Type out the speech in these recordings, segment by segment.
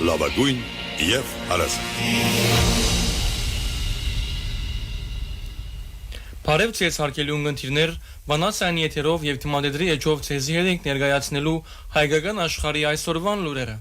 լավագույն եւ հարազատ։ Բարև ձեզ հարգելի ունգընտիրներ, Վանասյանի եթերով եւ թիմադեդրի էջով ցեզի հետ ենք ներկայացնելու հայկական աշխարհի այսօրվան լուրերը։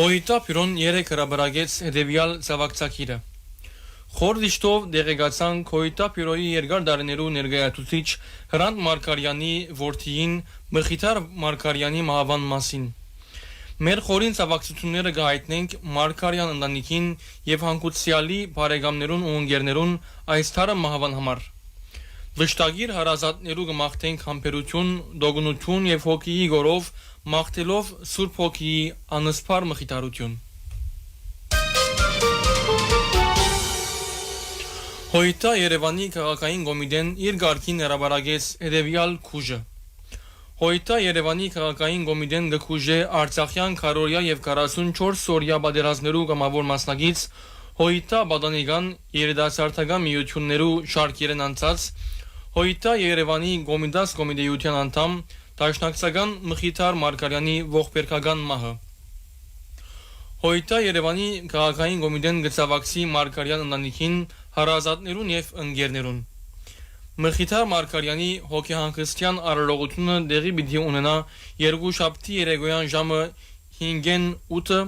Հոյիտապիրոն 3 հրաբարագեց հետևյալ ծավակցակիրը։ Խորդիշտով դեղեկացան Հոյիտապիրոյի երկար դարներու ներկայացուցիչ Հրանտ Մարկարյանի որդիին Մխիթար Մարկարյանի մահվան մասին։ Մեր խորին ծավակցությունները կհայտնենք Մարկարյան ընտանիքին եւ հանգուցյալի բարեկամներուն ու ընկերներուն այս թարը մահվան համար։ Վշտագիր հարազատներու կմաղթենք համբերություն, դոգունություն եւ հոգիի գորով մաղթելով Սուրբ Հոգիի անսփար մխիթարություն։ Հոյիտա Երևանի քաղաքային կոմիտեն իր գարքին հրաբարագեց հետևյալ քուժը։ Հոյիտա Երևանի քաղաքային կոմիտեն գքուժե Արցախյան քարորյա եւ 44 օրյա պատերազմներու կամավոր մասնակից Հոյիտա Բադանիգան երիտասարդական միություններու շարքերեն անցած Հոյիտա Երևանի կոմիտաս կոմիտեյության անդամ Դաշնակցական Մխիթար Մարկարյանի ողբերգական մահը։ Հոյիտա Երևանի քաղաքային կոմիտեն գծավակցի Մարկարյան ընտանիքին, հարազատներուն եւ ընկերներուն։ Մխիթար Մարկարյանի հոգեհանգստյան արարողությունը դեղի պիտի ունենա երկուշաբթի երեկոյան ժամը 5:08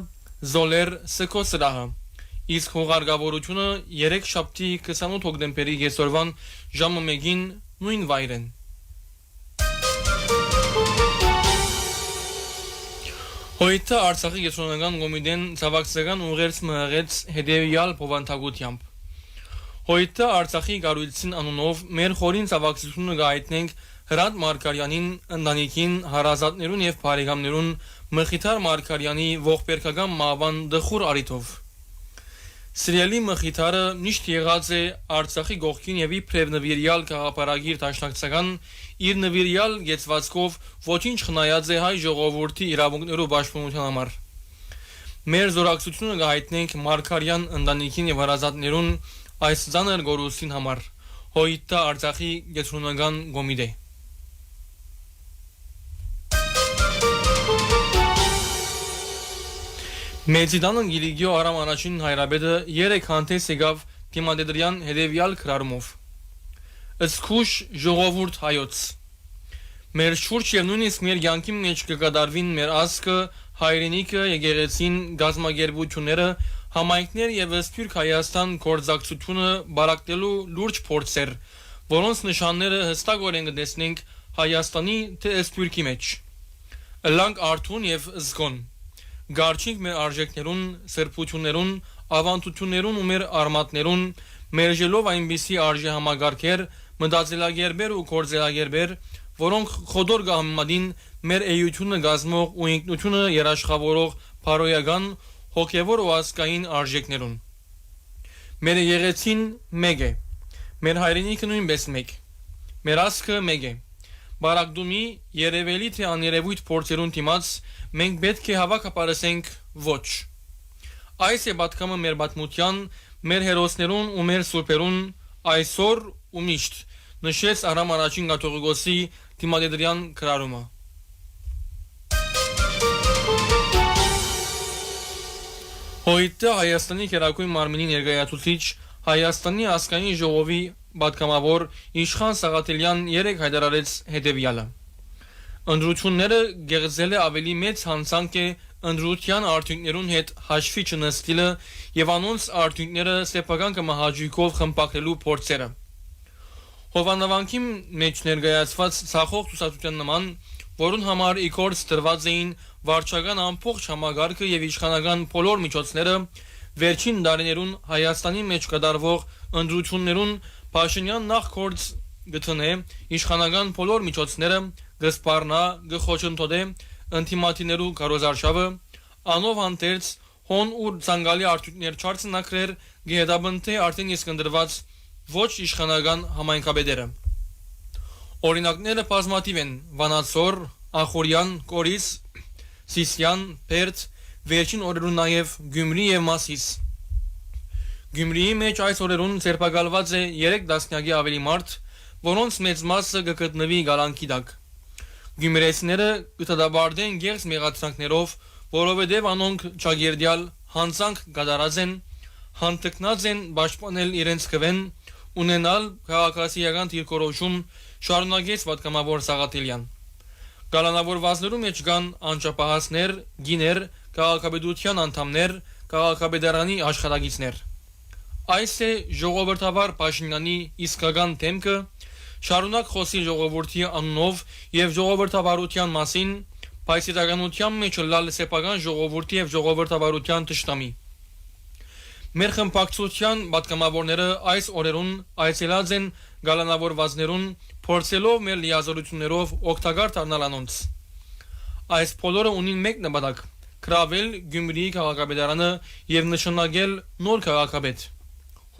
Զոլեր Սկոսրահը։ Իսկ հողարգավորությունը 3 շաբթի 28 հոկտեմբերի կեսօրվան ժամը 1-ին նույն վայրեն։ Հոյիտա Արցախի կենտրոնական կոմիտեն ծավակցական ուղերձ մղեց հետևյալ բովանդակությամբ։ Հոյիտա Արցախի կառույցին անունով մեր խորին ծավակցությունը կհայտնենք Հրանտ Մարկարյանին ընտանիքին, հարազատներուն եւ բարեկամներուն Մխիթար Մարկարյանի ողբերգական մահվան դխուր առիթով։ Սիրելի Մխիթարը միշտ եղած է Արցախի գողքին եւ իբրև նվիրյալ քաղաքապարագիր դաշնակցական իր նվիրյալ գեցվածքով ոչինչ խնայած է հայ ժողովրդի իրավունքներու պաշտպանության համար։ Մեր զորակցությունը կհայտնենք Մարկարյան ընտանիքին եւ հարազատներուն այս ցաներ գորուսին համար։ Հոյիտա Արցախի կենտրոնական կոմիտե։ Մեծիդանն Գիլիգիո Արամ առաջին հայրաբեդը 3 հանդես եկավ թիմադեդրյան հետևյալ քրարումով։ Ըսկուշ ժողովուրդ հայոց։ Մեր շուրջ եւ նույնիսկ մեր յանքի մեջ կկատարվին մեր ազգը, հայրենիքը, եկեղեցին, գազմագերբությունները, համայնքներ եւ Սփյուռք Հայաստան գործակցությունը բարակտելու լուրջ փորձեր, որոնց նշանները հստակորեն կտեսնենք Հայաստանի թե Սփյուռքի մեջ։ Լանք արթուն եւ զգոն Գարչինք մեր արժեքներուն, սրբություններուն, ավանդություններուն ու մեր արմատներուն, մերժելով այնպիսի արժե համագարկեր, մտածելագերբեր ու գործելագերբեր, որոնք խոդոր գահմադին մեր էությունը գազմող ու ինքնությունը երաշխավորող փարոյական, հոգևոր ու ազգային արժեքներուն։ Մեր եղեցին մեկ է, մեր հայրենիքը նույնպես մեկ, մեր ազգը մեկ է։ Բարակդումի երևելի թե աներևույթ փորձերուն դիմաց մենք պետք է հավաքապարեսենք ոչ։ Այս է պատկամը մեր պատմության, մեր հերոսներուն ու մեր սուրբերուն այսօր ու միշտ, նշեց Արամ առաջին կաթողիկոսի թիմադեդրյան քրարումը։ Հոյիտա Հայաստանի Քերակույն մարմինի ներկայացուցիչ Հայաստանի ազգային ժողովի պատգամավոր Իշխան Սաղաթելյան 3 հայտարարեց հետևյալը. Ընդրությունները գեղձել է ավելի մեծ հանցանք է ընդրության արդյունքներուն հետ հաշվի չնստելը եւ անոնց արդյունքները սեփական կմահաճույքով խմբակելու փորձերը։ Հովանավանքի մեջ ներկայացված ցախող ցուցակության նման, որուն համար իքորց դրված էին վարչական ամբողջ համագարկը եւ իշխանական բոլոր միջոցները, վերջին դարիներուն Հայաստանի մեջ կատարվող ընդրություններուն Փաշինյան նախորդ գտնե իշխանական բոլոր միջոցները գսպառնա գխոչընդոտե ընտիմատիներու կարոզարշավը անով հանդերձ հոն ուր ցանգալի արդյունքներ չարցնակրեր գեհդաբնթե արդեն իսկնդրված ոչ իշխանական համայնքաբեդերը։ Օրինակները բազմաթիվ են՝ Վանացոր, Ախորյան, Կորիս, Սիսյան, Պերտ, վերջին օրերուն նաև Գյումրի եւ Մասիս։ Գյումրիի մեջ այս օրերուն ցերպակալված է 3 տասնյակի ավելի մարդ, որոնց մեծ մասը կգտնվի գալանքի տակ։ Գյումրեցիները կտադաբարդեն գերս մեղադրանքներով, որովհետև անոնք ճագերդյալ հանցանք կատարած են, հանդգնած են պաշտպանել իրենց քվեն, ունենալ քաղաքացիական դիրքորոշում, շարունակեց պատգամավոր Սաղաթելյան։ Գալանավորվածներու մեջ կան անճապահացներ, գիներ, քաղաքապետության անդամներ, քաղաքապետարանի աշխատակիցներ։ Այս է ժողովրդավար Փաշինյանի իսկական դեմքը, շարունակ խոսի ժողովրդի անունով եւ ժողովրդավարության մասին, բայց իրականության մեջ լալ սեփական ժողովրդի եւ ժողովրդավարության ճշտամի։ Մեր խմբակցության պատգամավորները այս օրերուն այցելած են գալանավորվածներուն, փորձելով մեր լիազորություններով օգտակար դառնալ անոնց։ Այս բոլորը ունին մեկ նպատակ՝ գրավել Գյումրիի քաղաքապետարանը եւ նշանակել նոր քաղաքապետ։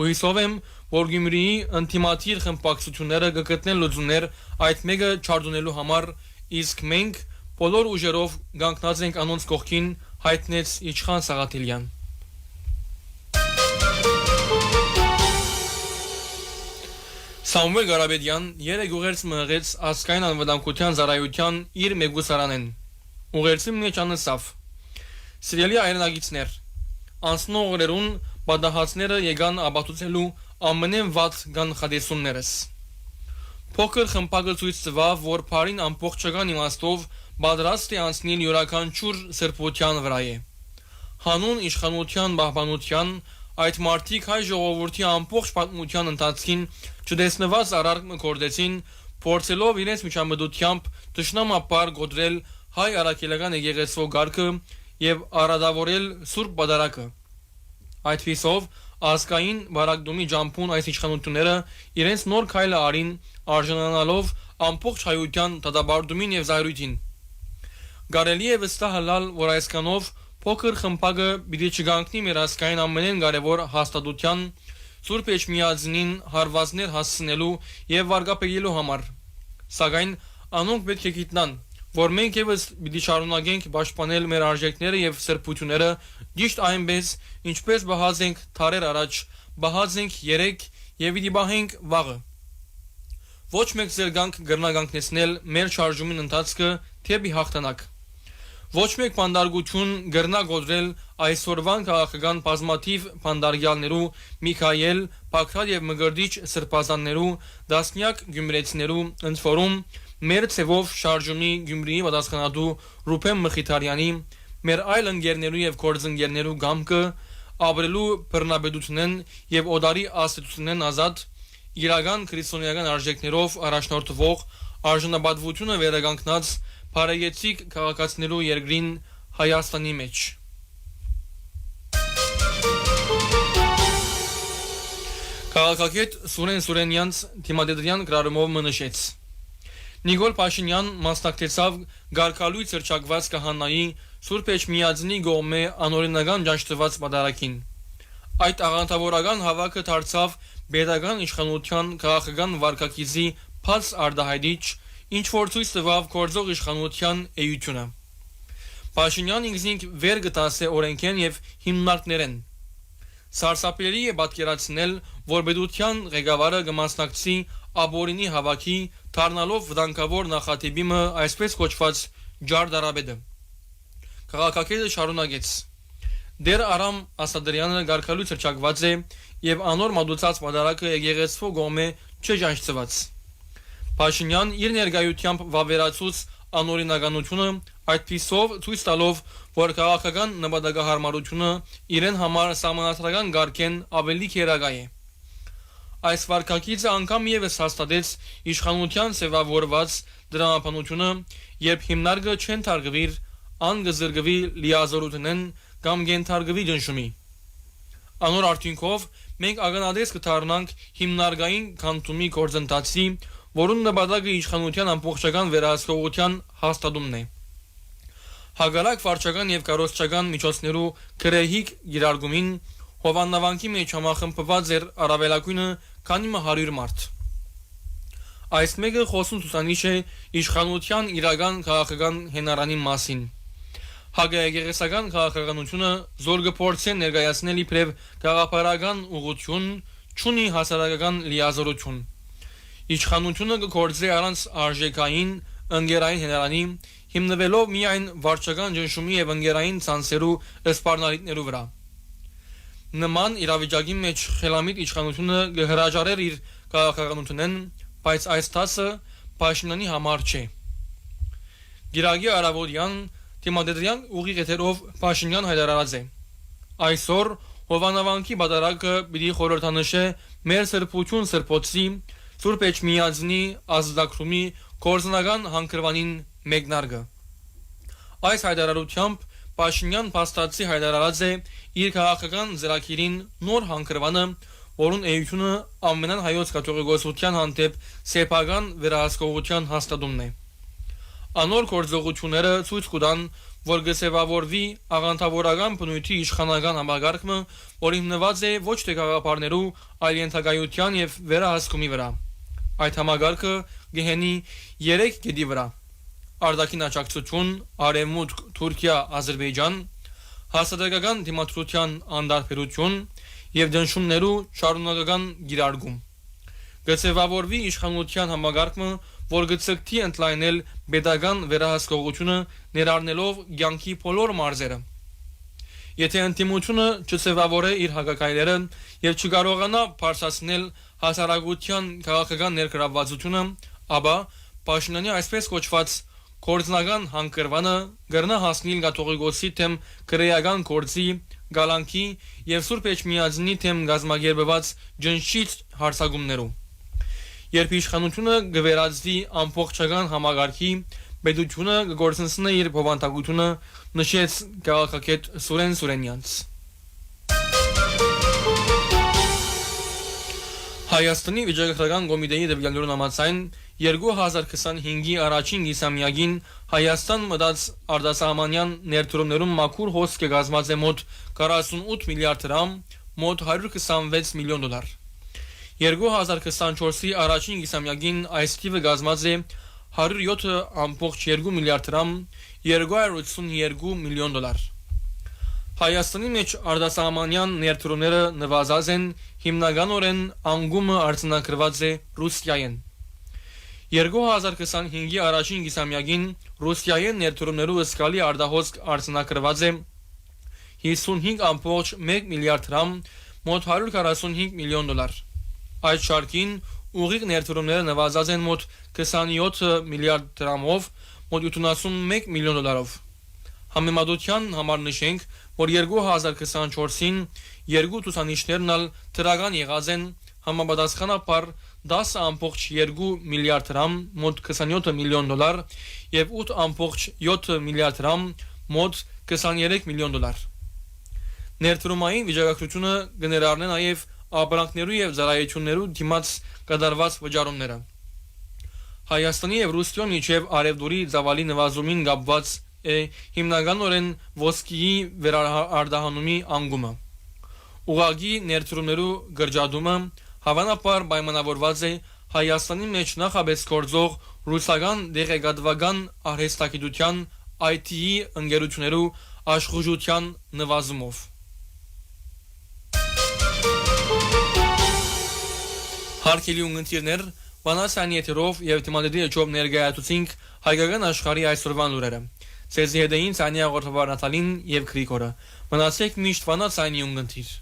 Հույսով եմ, որ Գյումրիի ինտիմատիր խմբակցությունները կգտնեն լուծումներ այդ մեկը չարդունելու համար, իսկ մենք բոլոր ուժերով կանգնած ենք անոնց կողքին, հայտնեց Իշխան Սաղաթելյան։ Սամուել Գարաբեդյան երեք ուղերձ մղեց ազգային անվտանգության ծառայության իր մեգուսարանեն։ Ուղերձի մեջ անասավ. Սիրելի այրենագիցներ, անցնող օրերուն պատահածները եկան ապացուցելու ամենեն վատ կանխատեսումներս։ Փոքր խմբակը ցույց տվավ, որ բարին ամբողջական իմաստով պատրաստ է անցնել յուրաքանչյուր սրբության վրա է։ Հանուն իշխանության պահպանության այդ մարդիկ հայ ժողովրդի ամբողջ պատմության ընթացքին չտեսնված արարք մկորդեցին, փորձելով իրենց միջամտությամբ ճշնամապար գոդրել հայ արաքելական եկեղեցու գարկը եւ արադավորել սուրբ պատարակը։ Այդպիսով ազգային բարակդումի ջամփուն այս իշխանությունները իրենց նոր քայլը արին, արժանանալով ամբողջ հայության դատաբարդումին եւ զայրույթին։ Կարելի է վստահել, որ այսքանով փոքր խմբակը պիտի չգանքնի մեր ազգային ամենեն կարևոր հաստատության Սուրբ Էջմիածնին հարվածներ հասցնելու եւ վարկապետելու համար։ Սակայն անոնք պետք է գիտնան, որ մենք եւս պիտի շարունակենք պաշտպանել մեր արժեքները եւ սրբությունները ճիշտ այնպես, ինչպես բահած ենք թարեր առաջ, բահած ենք երեք եւ պիտի բահենք վաղը։ Ոչ մեկ զերգանք գրնագանքնեցնել մեր շարժումին ընթացքը թեպի հաղթանակ։ Ոչ մեկ բանդարգություն գրնա գոդրել այսօրվան քաղաքական բազմաթիվ բանդարգյալներու Միքայել, Բաքրատ եւ Մգրդիչ սրբազաններու դասնյակ գյումրեցիներու ընթորում մեր ցևով շարժումի Գյումրիի պատասխանատու Ռուփեն Մխիթարյանի, մեր այլ ընկերներու եւ գործընկերներու գամքը ապրելու բռնաբեդությունն եւ օդարի աստեցությունն ազատ իրական քրիստոնեական արժեքներով առաջնորդվող արժանապատվությունը վերականգնած Փարեգեցիկ քաղաքացիներու երկրին Հայաստանի մեջ։ Քաղաքագետ Սուրեն Սուրենյանց թիմադեդրյան գրառումով մնշեց. Նիկոլ Փաշինյան մասնակցեցավ Գարկալույց հրճակված կահանայի Սուրբ Էջմիածնի գոմե անօրինական ճաշտված պատարակին։ Այդ աղանդավորական հավաքը դարձավ պետական իշխանության քաղաքական վարկակիզի փաց արդահայտիչ, ինչ որ ցույց տվավ կորձող իշխանության էությունը։ Փաշինյան ինքնին վեր գտասե օրենքեն եւ հիմնարկներեն։ Սարսափելի է պատկերացնել, որ պետության ղեկավարը կմասնակցի ապօրինի հավաքի, դառնալով վտանգավոր նախատիպիմը այսպես կոչված ջարդարաբեդը։ Քաղաքագետը շարունակեց. Դեր Արամ Ասադրյանը Գարկալույց հրճակված է եւ անոր մատուցած պատարակը եկեղեցու գոմե չճանչված։ Փաշինյան իր ներկայությամբ վավերացուց անօրինականությունը այդպիսով ցույց տալով, որ քաղաքական նպատակահարմարությունը իրեն համար սահմանադրական գարկեն ավելի քերակայ է։ Այս վարկակիցը անգամ եւս հաստատեց իշխանության սևավորված դրամապանությունը, երբ հիմնարկը չեն թարգվիր, անգզրգվի լիազորությունն կամ գենթարգվի դնշումի։ Անոր արդյունքով մենք ագնադես կդառնանք հիմնարկային քանտումի գործընթացի, որուն նպատակը իշխանության ամբողջական վերահսկողության հաստատումն է։ Հագարակ վարչական եւ կառուցչական միջոցներու քրեհիկ գիրարգումին Հովաննավանքի մեջ համախմբված էր առավելագույնը քանի 100 մարդ։ Այս մեկը խոսուն ցուցանիշ է իշխանության իրական քաղաքական հենարանի մասին։ Հագայգերեսական քաղաքականությունը զոր գործեն ներկայացնել իբրև գաղափարական ուղղություն, չունի հասարակական լիազորություն։ Իշխանությունը գործի առանց արժեքային ընկերային հենարանի հիմնվելով միայն վարչական ճնշումի եւ ընկերային ցանցերու սպառնալիքներու վրա։ Նման իրավիճակի մեջ խելամիտ իշխանությունը կհրաժարեր իր քաղաքականությունն, բայց այս տասը Փաշինյանի համար չէ։ Գիրագի Արավոդյան Թիմադեդրյան ուղիղ եթերով Փաշինյան հայտարարած է. Այսօր Հովանավանքի բادرակը պիտի խորհրդանշե մեր սրբություն սրբոցի Սուրբ Էջմիածնի ազդակրումի կորզնական հանգրվանին մեկնարկը։ Այս հայտարարությամբ Փաշինյան փաստացի հայտարարած է իր քաղաքական ծրագիրին նոր հանգրվանը, որուն էությունը ամենան հայոց կաթողիկոսության հանդեպ սեփական վերահսկողության հաստատումն է։ Անոր գործողությունները ցույց կտան, որ գսեվավորվի աղանդավորական բնույթի իշխանական համագարկը, որ հիմնված է ոչ թե գաղափարներու, այլ ենթակայության եւ վերահսկումի վրա։ Այդ համագարկը գեհենի 3 կետի վրա. Արտաքին աջակցություն, Արևմուտք, Թուրքիա, Ադրբեջան, հասարակական դիմադրության անդարբերություն եւ դնշումներու շարունակական գիրարգում։ Գծեվավորվի իշխանության համագարկը, որ գծկտի ընդլայնել pedagogan վերահսկողությունը ներառնելով ցանկի բոլոր մարզերը։ Եթե ընդդիմությունը չծեվավորե իր հակակայլերը եւ չկարողանա բարձրացնել հասարակության քաղաքական ներգրավվածությունը, ապա Փաշինյանի այսպես կոչված կորձնական հանգրվանը գրնա հասնել կաթողիկոսի թեմ քրեական կորձի, գալանքի եւ Սուրբ Էջմիածնի թեմ գազմագերբված ջնշիչ հարցակումներու։ Երբ իշխանությունը գվերածվի ամբողջական համագարկի, պետությունը կգործնցնի իր բովանդակությունը, նշեց քաղաքագետ Սուրեն Սուրենյանց։ Հայաստանի վիճակագրական կոմիտեի դեպքերն համաձայն 2025-ի առաջին կիսամյակին Հայաստան մտած արտասահմանյան ներդրումներում մաքուր հոսք կազմած է մոտ 48 միլիարդ դրամ, մոտ 126 միլիոն դոլար։ 2024-ի առաջին կիսամյակին այս թիվը կազմած է 107.2 միլիարդ դրամ, 282 միլիոն դոլար։ Հայաստանի մեջ արտասահմանյան ներդրումները նվազած են, հիմնականորեն անկումը արձանագրված է Ռուսիայեն։ 2025-ի առաջին կիսամյակին Ռուսիայեն ներդրումներու զգալի արտահոսք արձանագրված է 55.1 միլիարդ դրամ, մոտ 145 միլիոն դոլար։ Այդ շարքին ուղիղ ներդրումները նվազած են մոտ 27 միլիարդ դրամով, մոտ 71 միլիոն դոլարով։ Համեմատության համար նշենք, որ 2024-ին երկու ցուցանիշներն ալ դրական եղած են համապատասխանաբար 10.2 միլիարդ դրամ, մոտ 27 միլիոն դոլար եւ 8.7 միլիարդ դրամ, մոտ 23 միլիոն դոլար։ Ներդրումային վիճակագրությունը կներառնի նաեւ ապրանքներու եւ ծառայություններու դիմաց կատարված վճարումները։ Հայաստանի եւ Ռուսիայի միջև արևդուրի ծավալի նվազումին կապված է հիմնականորեն ոսկիի վերարտահանումի անկումը։ Ուղղակի ներդրումներու գրջադումը հավանաբար պայմանավորված է Հայաստանի մեջ նախաբես գործող ռուսական դեղեկատվական արհեստագիտության IT-ի ընկերություններու աշխուժության նվազումով։ Հարկելի ունգընտիրներ, բանասանի եթերով եւ թիմադերի էջով ներկայացուցինք հայկական աշխարհի այսօրվան լուրերը։ Ձեզի հետ էին Սանյա Ղորթովար Նատալին եւ Գրիգորը։ Մնացեք միշտ բանասանի ունգընտիր։